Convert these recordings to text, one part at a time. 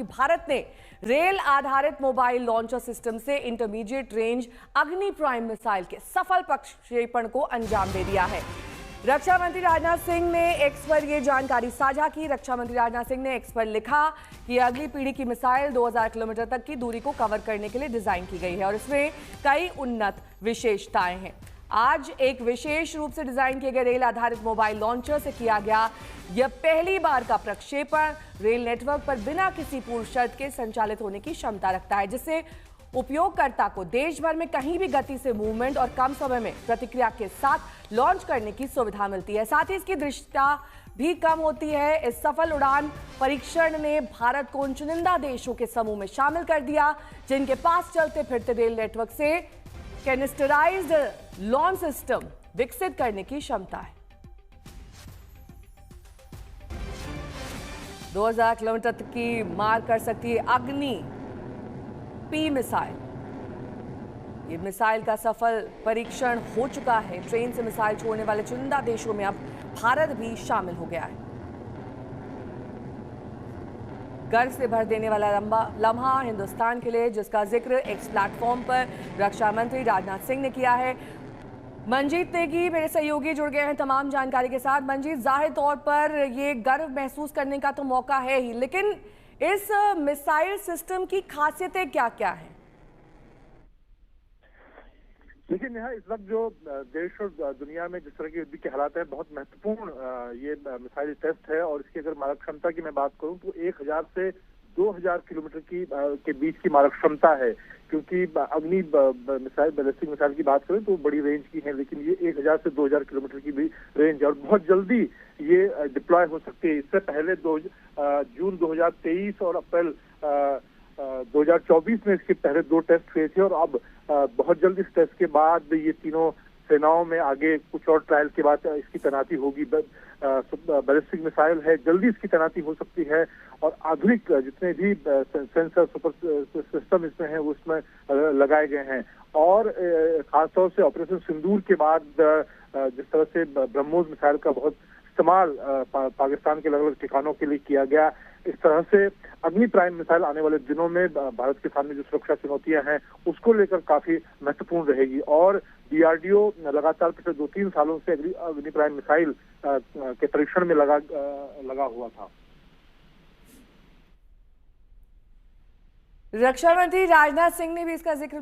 भारत ने रेल आधारित mobile launcher system से इंटरमीडिएट रेंज अग्नि प्राइम मिसाइल के सफल प्रक्षेपण को अंजाम दे दिया है। रक्षा मंत्री राजनाथ सिंह ने एक्स पर यह जानकारी साझा की। रक्षा मंत्री राजनाथ सिंह ने एक्स पर लिखा कि अगली पीढ़ी की मिसाइल 2000 किलोमीटर तक की दूरी को कवर करने के लिए डिजाइन की गई है और इसमें कई उन्नत विशेषताएं हैं। आज एक विशेष रूप से डिजाइन किए गए रेल आधारित मोबाइल लॉन्चर से किया गया यह पहली बार का प्रक्षेपण रेल नेटवर्क पर बिना किसी पूर्व शर्त के संचालित होने की क्षमता रखता है, जिससे उपयोगकर्ता को देश भर में कहीं भी गति से मूवमेंट और कम समय में प्रतिक्रिया के साथ लॉन्च करने की सुविधा मिलती है। साथ ही इसकी दृश्यता भी कम होती है। इस सफल उड़ान परीक्षण ने भारत को उन चुनिंदा देशों के समूह में शामिल कर दिया जिनके पास चलते फिरते रेल नेटवर्क से कैनिस्टराइज्ड लॉन्च सिस्टम विकसित करने की क्षमता है। 2000 किलोमीटर तक की मार कर सकती है अग्नि पी मिसाइल। ये मिसाइल का सफल परीक्षण हो चुका है। ट्रेन से मिसाइल छोड़ने वाले चुनिंदा देशों में अब भारत भी शामिल हो गया है। गर्व से भर देने वाला लम्हा हिंदुस्तान के लिए, जिसका जिक्र एक्स प्लेटफॉर्म पर रक्षा मंत्री राजनाथ सिंह ने किया है। मंजीत नेगी मेरे सहयोगी जुड़ गए हैं तमाम जानकारी के साथ। मंजीत, जाहिर तौर पर ये गर्व महसूस करने का तो मौका है ही, लेकिन इस मिसाइल सिस्टम की खासियतें क्या क्या हैं? लेकिन यहाँ इस वक्त जो देश और दुनिया में जिस तरह की युद्ध के हालात है, बहुत महत्वपूर्ण ये मिसाइल टेस्ट है। और इसकी अगर मारक क्षमता की मैं बात करूं तो 1000 से 2000 किलोमीटर की के बीच की मारक क्षमता है, क्योंकि अग्नि मिसाइल बैलिस्टिक मिसाइल की बात करें तो बड़ी रेंज की है, लेकिन ये 1000 से 2000 किलोमीटर की भी रेंज है और बहुत जल्दी ये डिप्लॉय हो सकती है। इससे पहले जून 2023 और अप्रैल 2024 में इसके पहले 2 टेस्ट हुए थे और अब बहुत जल्द इस टेस्ट के बाद ये तीनों सेनाओं में आगे कुछ और ट्रायल के बाद इसकी तैनाती होगी। बैलिस्टिक मिसाइल है, जल्दी इसकी तैनाती हो सकती है और आधुनिक जितने भी सेंसर सुपर सिस्टम इसमें हैं वो इसमें लगाए गए हैं। और खासतौर से ऑपरेशन सिंदूर के बाद जिस तरह से ब्रह्मोस मिसाइल का बहुत इस्तेमाल पाकिस्तान के अलग अलग ठिकानों के लिए किया गया, इस तरह से अग्नि प्राइम मिसाइल आने वाले दिनों में भारत के सामने जो सुरक्षा चुनौतियां हैं उसको लेकर काफी महत्वपूर्ण रहेगी। और डीआरडीओ लगातार पिछले 2-3 सालों से अग्नि प्राइम मिसाइल के परीक्षण में लगा हुआ था। रक्षा मंत्री राजनाथ सिंह ने भी इसका जिक्र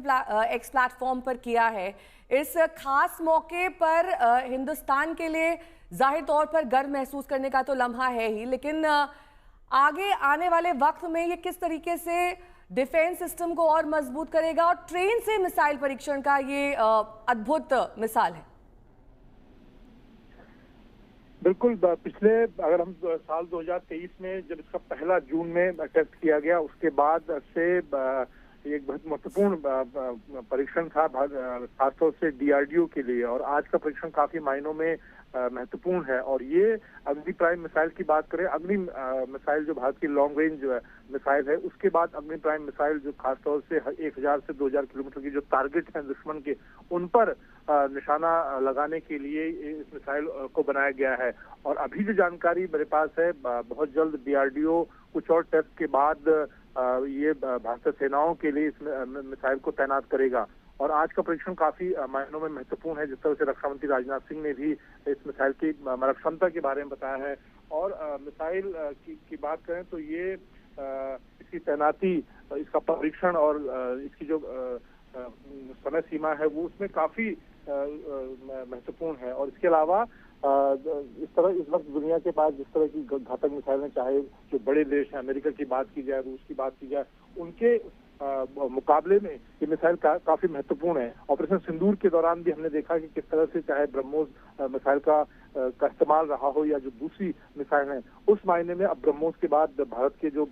एक्स प्लेटफॉर्म पर किया है। इस खास मौके पर हिंदुस्तान के लिए जाहिर तौर पर गर्व महसूस करने का तो लम्हा है ही, लेकिन आगे आने वाले वक्त में ये किस तरीके से डिफेंस सिस्टम को और मजबूत करेगा और ट्रेन से मिसाइल परीक्षण का ये अद्भुत मिसाल है। बिल्कुल, पिछले अगर हम साल 2023 में जब इसका पहला जून में टेस्ट किया गया, उसके बाद से एक बहुत महत्वपूर्ण परीक्षण था खासतौर से डीआरडीओ के लिए। और आज का परीक्षण काफी मायनों में महत्वपूर्ण है। और ये अग्नि प्राइम मिसाइल की बात करें, अग्नि मिसाइल जो भारत की लॉन्ग रेंज मिसाइल है, उसके बाद अग्नि प्राइम मिसाइल जो खासतौर से 1000 से 2000 किलोमीटर की जो टारगेट हैं दुश्मन के, उन पर निशाना लगाने के लिए इस मिसाइल को बनाया गया है। और अभी जो जानकारी मेरे पास है, बहुत जल्द डीआरडीओ कुछ और टेस्ट के बाद ये भारतीय सेनाओं के लिए इस मिसाइल को तैनात करेगा। और आज का परीक्षण काफी मायनों में महत्वपूर्ण है, जिस तरह से रक्षा मंत्री राजनाथ सिंह ने भी इस मिसाइल की मारक क्षमता के बारे में बताया है। और मिसाइल की बात करें तो ये इसकी तैनाती, इसका परीक्षण और इसकी जो समय सीमा है वो उसमें काफी महत्वपूर्ण है। और इसके अलावा इस वक्त दुनिया के पास जिस तरह की घातक मिसाइलें, चाहे जो बड़े देश हैं, अमेरिका की बात की जाए, रूस की बात की जाए, उनके मुकाबले में ये मिसाइल काफी महत्वपूर्ण है। ऑपरेशन सिंदूर के दौरान भी हमने देखा कि किस तरह से चाहे ब्रह्मोस मिसाइल का इस्तेमाल रहा हो या जो दूसरी मिसाइल है, उस मायने में अब ब्रह्मोस के बाद भारत के जो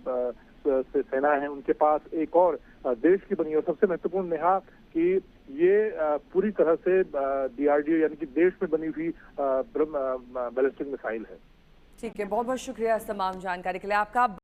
सेना है उनके पास एक और देश की बनी। और सबसे महत्वपूर्ण नेहा कि ये पूरी तरह से डीआरडीओ यानी कि देश में बनी हुई बैलिस्टिक मिसाइल है। ठीक है, बहुत बहुत शुक्रिया इस तमाम जानकारी के लिए आपका।